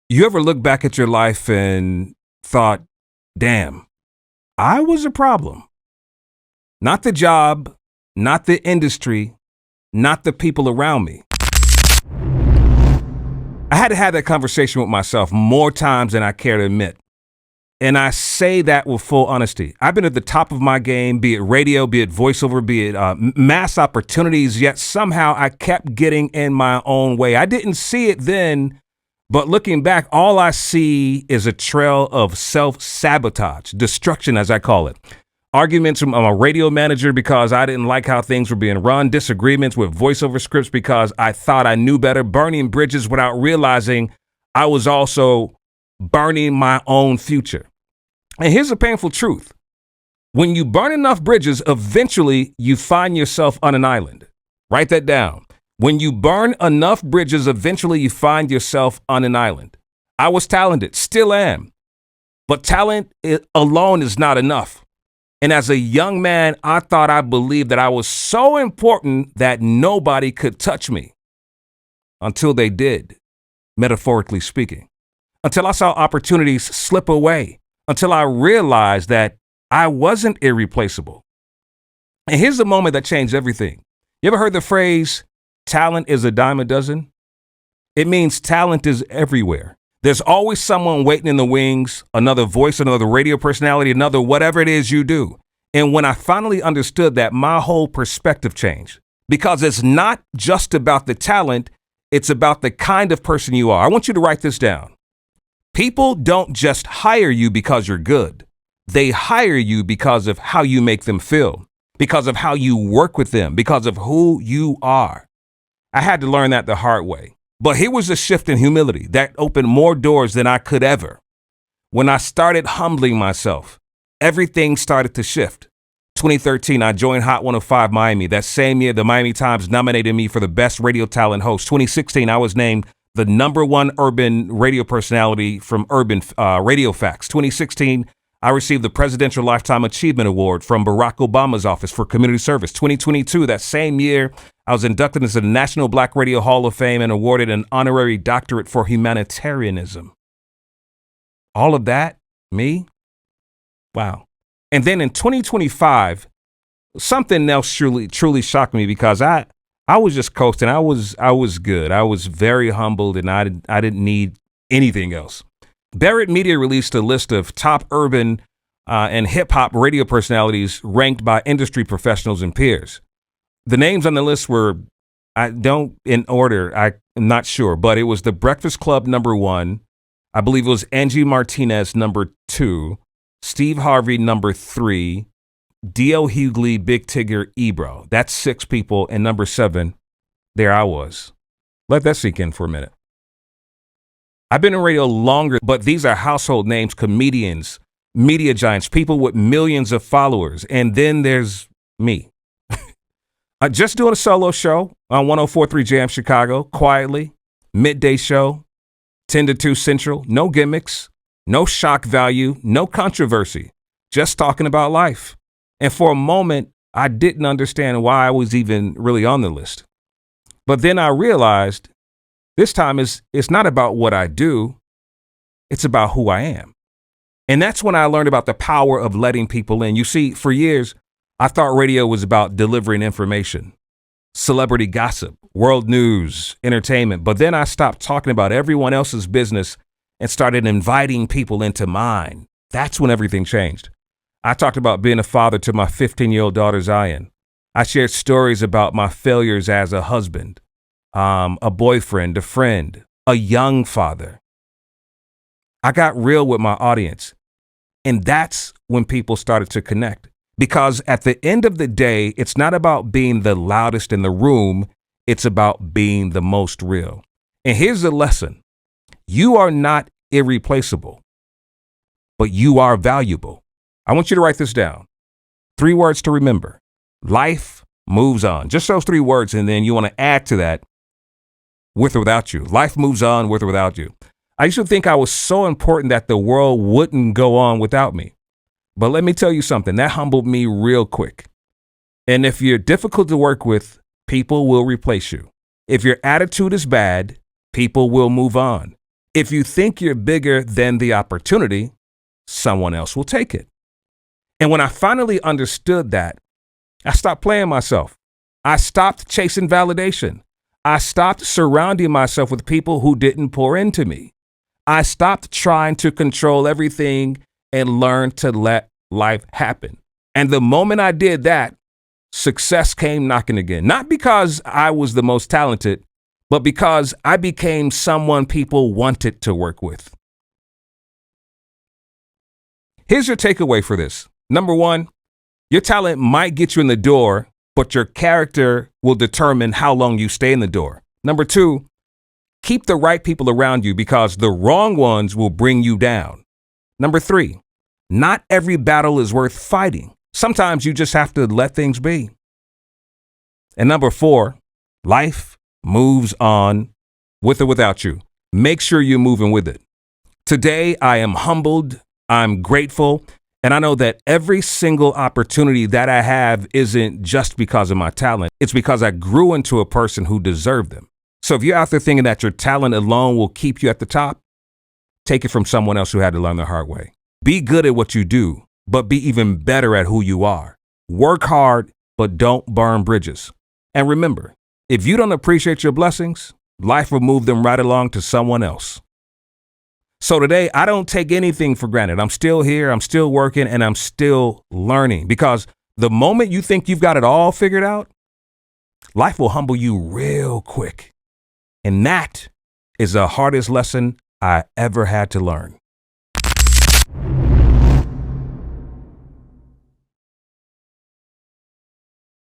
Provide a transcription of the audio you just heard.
You ever look back at your life and thought, damn, I was a problem? Not the job, not the industry, not the people around me. I had to have that conversation with myself more times than I care to admit. And I say that with full honesty. I've been at the top of my game, be it radio, be it voiceover, be it mass opportunities, yet somehow I kept getting in my own way. I didn't see it then, but looking back, all I see is a trail of self-sabotage, destruction as I call it. Arguments from a radio manager because I didn't like how things were being run, disagreements with voiceover scripts because I thought I knew better, burning bridges without realizing I was also burning my own future. And here's a painful truth. When you burn enough bridges, eventually you find yourself on an island. Write that down. When you burn enough bridges, eventually you find yourself on an island. I was talented, still am. But talent alone is not enough. And as a young man, I thought I believed that I was so important that nobody could touch me. Until they did, metaphorically speaking. Until I saw opportunities slip away. Until I realized that I wasn't irreplaceable. And here's the moment that changed everything. You ever heard the phrase, talent is a dime a dozen? It means talent is everywhere. There's always someone waiting in the wings, another voice, another radio personality, another whatever it is you do. And when I finally understood that, my whole perspective changed. Because it's not just about the talent, it's about the kind of person you are. I want you to write this down. People don't just hire you because you're good. They hire you because of how you make them feel, because of how you work with them, because of who you are. I had to learn that the hard way. But here was a shift in humility that opened more doors than I could ever. When I started humbling myself, everything started to shift. 2013, I joined Hot 105 Miami. That same year, the Miami Times nominated me for the best radio talent host. 2016, I was named the #1 urban radio personality from Urban Radio Facts. 2016, I received the Presidential Lifetime Achievement Award from Barack Obama's office for community service. 2022, that same year, I was inducted into the National Black Radio Hall of Fame and awarded an honorary doctorate for humanitarianism. All of that, me? Wow. And then in 2025, something else truly shocked me because I was just coasting. I was good. I was very humbled and I didn't need anything else. Barrett Media released a list of top urban and hip hop radio personalities ranked by industry professionals and peers. The names on the list were, in order, I'm not sure, but it was The Breakfast Club #1. I believe it was Angie Martinez #2, Steve Harvey #3, D.L. Hughley, Big Tigger, Ebro. That's 6 people. And #7, there I was. Let that sink in for a minute. I've been in radio longer, but these are household names, comedians, media giants, people with millions of followers. And then there's me. Just doing a solo show on 104.3 Jam Chicago, quietly, midday show, 10 to 2 Central, no gimmicks, no shock value, no controversy, just talking about life. And for a moment, I didn't understand why I was even really on the list. But then I realized this time it's not about what I do, it's about who I am. And that's when I learned about the power of letting people in. You see, for years, I thought radio was about delivering information, celebrity gossip, world news, entertainment. But then I stopped talking about everyone else's business and started inviting people into mine. That's when everything changed. I talked about being a father to my 15-year-old daughter, Zion. I shared stories about my failures as a husband, a boyfriend, a friend, a young father. I got real with my audience. And that's when people started to connect. Because at the end of the day, it's not about being the loudest in the room. It's about being the most real. And here's the lesson. You are not irreplaceable, but you are valuable. I want you to write this down. 3 words to remember. Life moves on. Just those 3 words, and then you want to add to that with or without you. Life moves on with or without you. I used to think I was so important that the world wouldn't go on without me. But let me tell you something, that humbled me real quick. And if you're difficult to work with, people will replace you. If your attitude is bad, people will move on. If you think you're bigger than the opportunity, someone else will take it. And when I finally understood that, I stopped playing myself. I stopped chasing validation. I stopped surrounding myself with people who didn't pour into me. I stopped trying to control everything and learned to let life happen. And the moment I did that, success came knocking again. Not because I was the most talented, but because I became someone people wanted to work with. Here's your takeaway for this. Number one, your talent might get you in the door, but your character will determine how long you stay in the door. Number two, keep the right people around you because the wrong ones will bring you down. Number three, not every battle is worth fighting. Sometimes you just have to let things be. And number four, life moves on with or without you. Make sure you're moving with it. Today, I am humbled, I'm grateful, and I know that every single opportunity that I have isn't just because of my talent. It's because I grew into a person who deserved them. So if you're out there thinking that your talent alone will keep you at the top, take it from someone else who had to learn the hard way. Be good at what you do, but be even better at who you are. Work hard, but don't burn bridges. And remember, if you don't appreciate your blessings, life will move them right along to someone else. So today, I don't take anything for granted. I'm still here, I'm still working, and I'm still learning because the moment you think you've got it all figured out, life will humble you real quick. And that is the hardest lesson I ever had to learn.